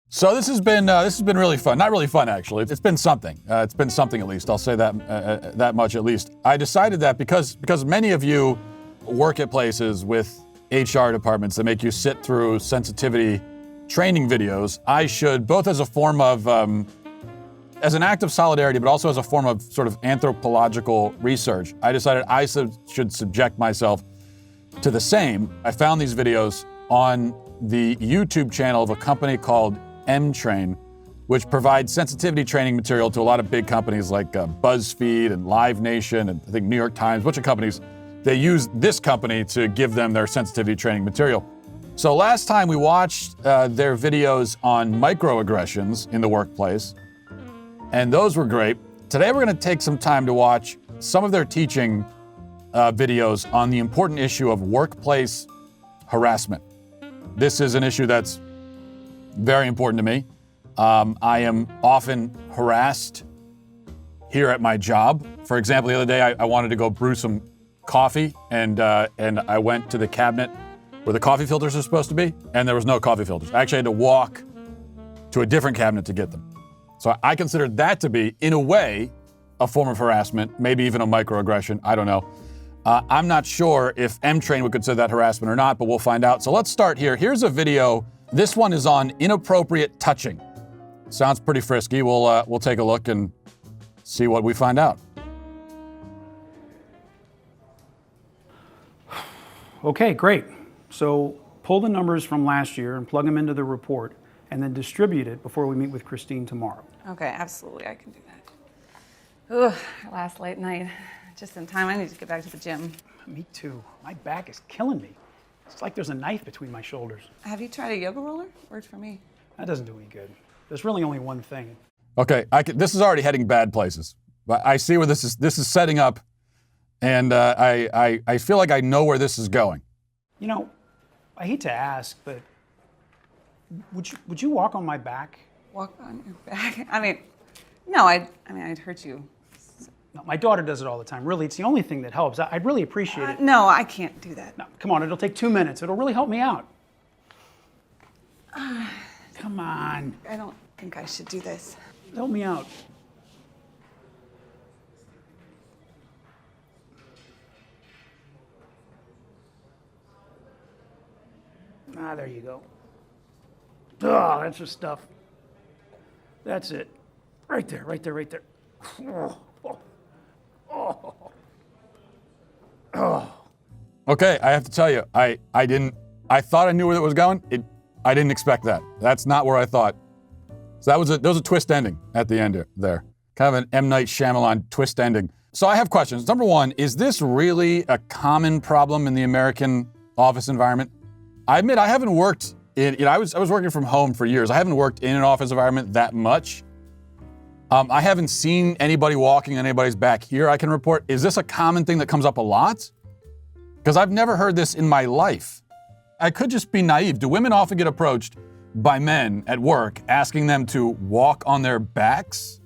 So this has been really fun. Not really fun, actually. It's been something. It's been something at least. I'll say that much at least. I decided that because many of you work at places with HR departments that make you sit through sensitivity training videos, I should, both as a form of, as an act of solidarity, but also as a form of sort of anthropological research, I decided I should subject myself to the same. I found these videos on the YouTube channel of a company called M-Train, which provides sensitivity training material to a lot of big companies like BuzzFeed and LiveNation and I think New York Times, a bunch of companies. They use this company to give them their sensitivity training material. So last time we watched their videos on microaggressions in the workplace, and those were great. Today we're going to take some time to watch some of their teaching videos on the important issue of workplace harassment. This is an issue that's very important to me. I am often harassed here at my job. For example, the other day I wanted to go brew some coffee and I went to the cabinet where the coffee filters are supposed to be, and there was no coffee filters. I actually had to walk to a different cabinet to get them. So I considered that to be, in a way, a form of harassment, maybe even a microaggression, I don't know. I'm not sure if M-Train would consider that harassment or not, but we'll find out. So let's start here. Here's a video. This one is on inappropriate touching. Sounds pretty frisky. We'll take a look and see what we find out. Okay, great. So pull the numbers from last year and plug them into the report and then distribute it before we meet with Christine tomorrow. Okay, absolutely, I can do that. Ugh, last late night. Just in time, I need to get back to the gym. Me too. My back is killing me. It's like there's a knife between my shoulders. Have you tried a yoga roller? Worked for me. That doesn't do any good. There's really only one thing. Okay, this is already heading bad places. But I see where this is setting up, and I feel like I know where this is going. You know, I hate to ask, but would you walk on my back? Walk on your back? I mean, no, I'd hurt you. No, my daughter does it all the time. Really, it's the only thing that helps. I'd really appreciate it. No, I can't do that. No, come on, it'll take 2 minutes. It'll really help me out. Come on. I don't think I should do this. Help me out. Ah, there you go. Oh, that's the stuff. That's it. Right there, right there, right there. Oh. Oh. Oh. Okay, I have to tell you, I thought I knew where that was going. I didn't expect that. That's not where I thought. So that was a twist ending at the end there. Kind of an M. Night Shyamalan twist ending. So I have questions. Number one, is this really a common problem in the American office environment? I admit I haven't worked in, I was working from home for years. I haven't worked in an office environment that much. I haven't seen anybody walking on anybody's back here I can report. Is this a common thing that comes up a lot? Because I've never heard this in my life. I could just be naive. Do women often get approached by men at work asking them to walk on their backs?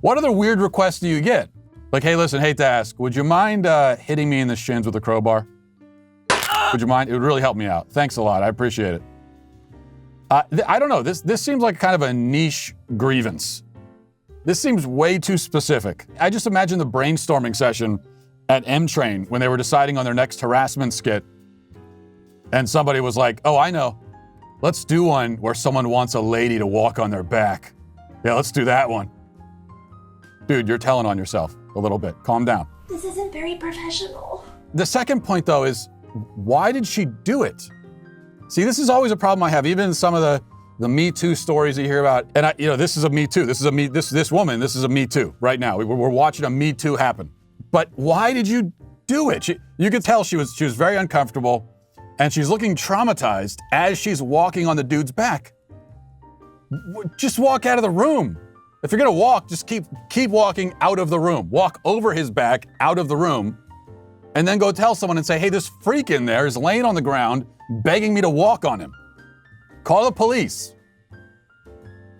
What other weird requests do you get? Like, hey, listen, hate to ask, would you mind hitting me in the shins with a crowbar? Would you mind? It would really help me out. Thanks a lot. I appreciate it. I don't know. This seems like kind of a niche grievance. This seems way too specific. I just imagine the brainstorming session at M-Train when they were deciding on their next harassment skit. And somebody was like, oh, I know. Let's do one where someone wants a lady to walk on their back. Yeah, let's do that one. Dude, you're telling on yourself a little bit. Calm down. This isn't very professional. The second point, though, is why did she do it? See, this is always a problem I have, even in some of the Me Too stories that you hear about. And this is a Me Too. This is this woman, this is a Me Too right now. We're watching a Me Too happen. But why did you do it? You could tell she was very uncomfortable, and she's looking traumatized as she's walking on the dude's back. Just walk out of the room. If you're gonna walk, just keep walking out of the room. Walk over his back, out of the room, and then go tell someone and say, hey, this freak in there is laying on the ground begging me to walk on him. Call the police.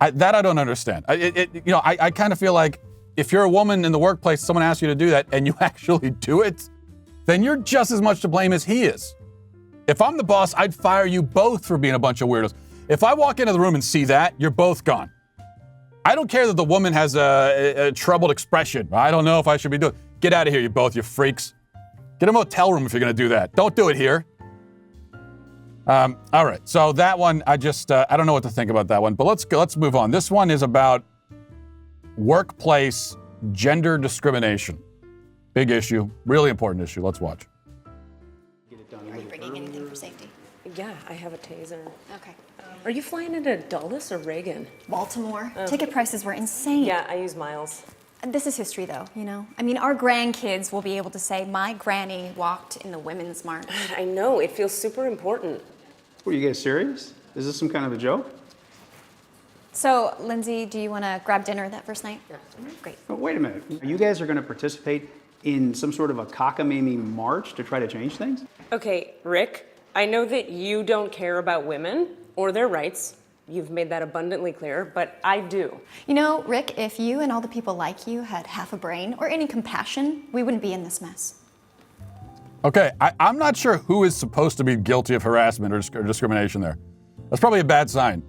I don't understand. I kind of feel like if you're a woman in the workplace, someone asks you to do that and you actually do it, then you're just as much to blame as he is. If I'm the boss, I'd fire you both for being a bunch of weirdos. If I walk into the room and see that, you're both gone. I don't care that the woman has a troubled expression. I don't know if I should be doing. Get out of here, you freaks. Get a motel room if you're going to do that. Don't do it here. All right, so that one, I don't know what to think about that one, but let's move on. This one is about workplace gender discrimination. Big issue, really important issue. Let's watch. Are you bringing anything for safety? Yeah, I have a taser. Okay. Are you flying into Dulles or Reagan? Baltimore. Ticket prices were insane. Yeah, I use miles. This is history, though, you know? I mean, our grandkids will be able to say, my granny walked in the Women's March. I know, it feels super important. What, are you guys serious? Is this some kind of a joke? So, Lindsay, do you want to grab dinner that first night? Yeah. Great. But wait a minute. You guys are going to participate in some sort of a cockamamie march to try to change things? Okay, Rick, I know that you don't care about women or their rights. You've made that abundantly clear, but I do. You know, Rick, if you and all the people like you had half a brain or any compassion, we wouldn't be in this mess. Okay, I'm not sure who is supposed to be guilty of harassment or discrimination there. That's probably a bad sign.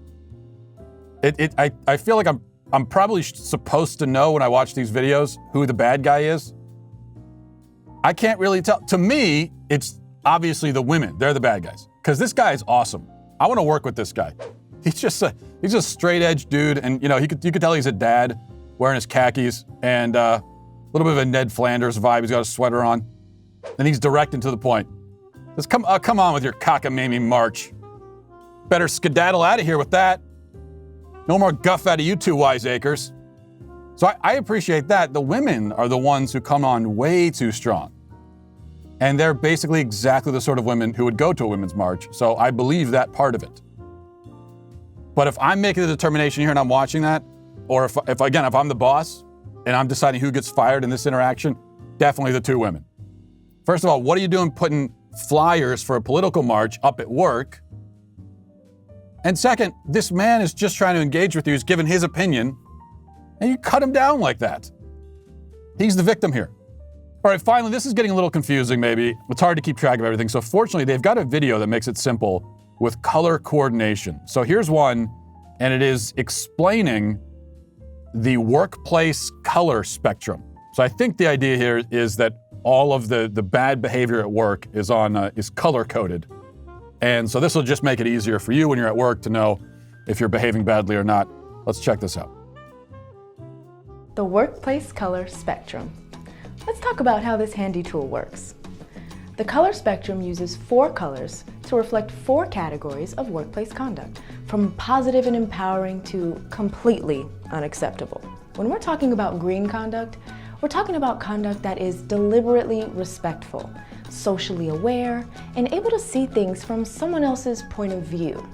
I feel like I'm probably supposed to know when I watch these videos who the bad guy is. I can't really tell. To me, it's obviously the women. They're the bad guys. Because this guy is awesome. I want to work with this guy. He's just a straight edge dude, and you could tell he's a dad wearing his khakis and a little bit of a Ned Flanders vibe. He's got a sweater on, and he's direct and to the point. Just come on with your cockamamie march. Better skedaddle out of here with that. No more guff out of you two wiseacres. So I appreciate that. The women are the ones who come on way too strong. And they're basically exactly the sort of women who would go to a women's march. So I believe that part of it. But if I'm making the determination here and I'm watching that, or if I'm the boss and I'm deciding who gets fired in this interaction, definitely the two women. First of all, what are you doing putting flyers for a political march up at work? And second, this man is just trying to engage with you. He's giving his opinion, and you cut him down like that. He's the victim here. All right, finally, this is getting a little confusing maybe. It's hard to keep track of everything. So fortunately, they've got a video that makes it simple with color coordination. So here's one, and it is explaining the workplace color spectrum. So I think the idea here is that all of the bad behavior at work is color coded. And so this will just make it easier for you when you're at work to know if you're behaving badly or not. Let's check this out. The workplace color spectrum. Let's talk about how this handy tool works. The color spectrum uses 4 colors to reflect 4 categories of workplace conduct, from positive and empowering to completely unacceptable. When we're talking about green conduct, we're talking about conduct that is deliberately respectful, socially aware, and able to see things from someone else's point of view.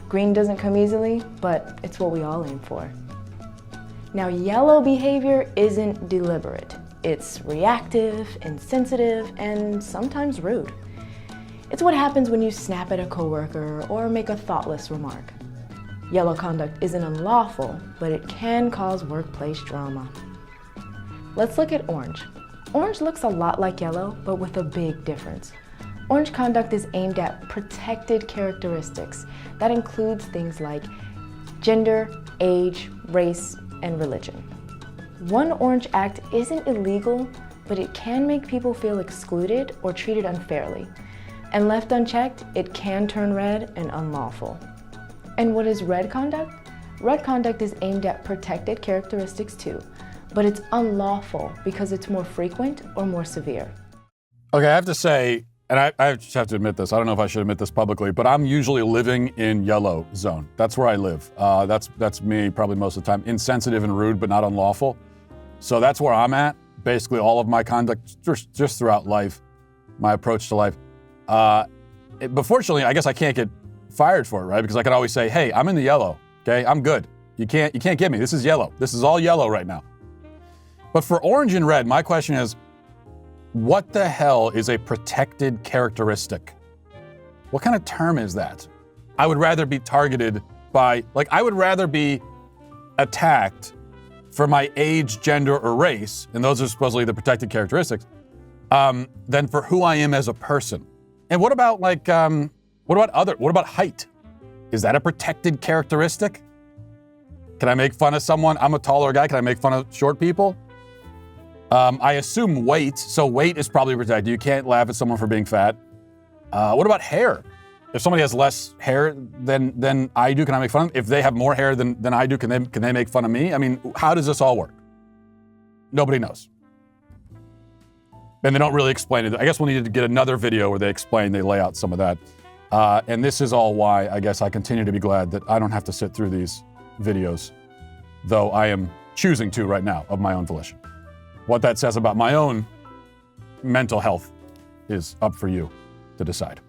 Green doesn't come easily, but it's what we all aim for. Now, yellow behavior isn't deliberate. It's reactive, insensitive, and sometimes rude. It's what happens when you snap at a coworker or make a thoughtless remark. Yellow conduct isn't unlawful, but it can cause workplace drama. Let's look at orange. Orange looks a lot like yellow, but with a big difference. Orange conduct is aimed at protected characteristics. That includes things like gender, age, race, and religion. One orange act isn't illegal, but it can make people feel excluded or treated unfairly. And left unchecked, it can turn red and unlawful. And what is red conduct? Red conduct is aimed at protected characteristics too, but it's unlawful because it's more frequent or more severe. Okay, I have to say, and I just have to admit this, I don't know if I should admit this publicly, but I'm usually living in yellow zone. That's where I live. That's me probably most of the time. Insensitive and rude, but not unlawful. So that's where I'm at. Basically all of my conduct just throughout life, my approach to life. But fortunately, I guess I can't get fired for it, right? Because I could always say, hey, I'm in the yellow, okay? I'm good. You can't get me. This is yellow. This is all yellow right now. But for orange and red, my question is, what the hell is a protected characteristic? What kind of term is that? I would rather be targeted by, I would rather be attacked for my age, gender, or race, and those are supposedly the protected characteristics, than for who I am as a person. And what about what about height? Is that a protected characteristic? Can I make fun of someone? I'm a taller guy. Can I make fun of short people? I assume weight. So weight is probably protected. You can't laugh at someone for being fat. What about hair? If somebody has less hair than I do, can I make fun of them? If they have more hair than I do, can they make fun of me? I mean, how does this all work? Nobody knows. And they don't really explain it. I guess we'll need to get another video where they lay out some of that. And this is all why I guess I continue to be glad that I don't have to sit through these videos, though I am choosing to right now of my own volition. What that says about my own mental health is up for you to decide.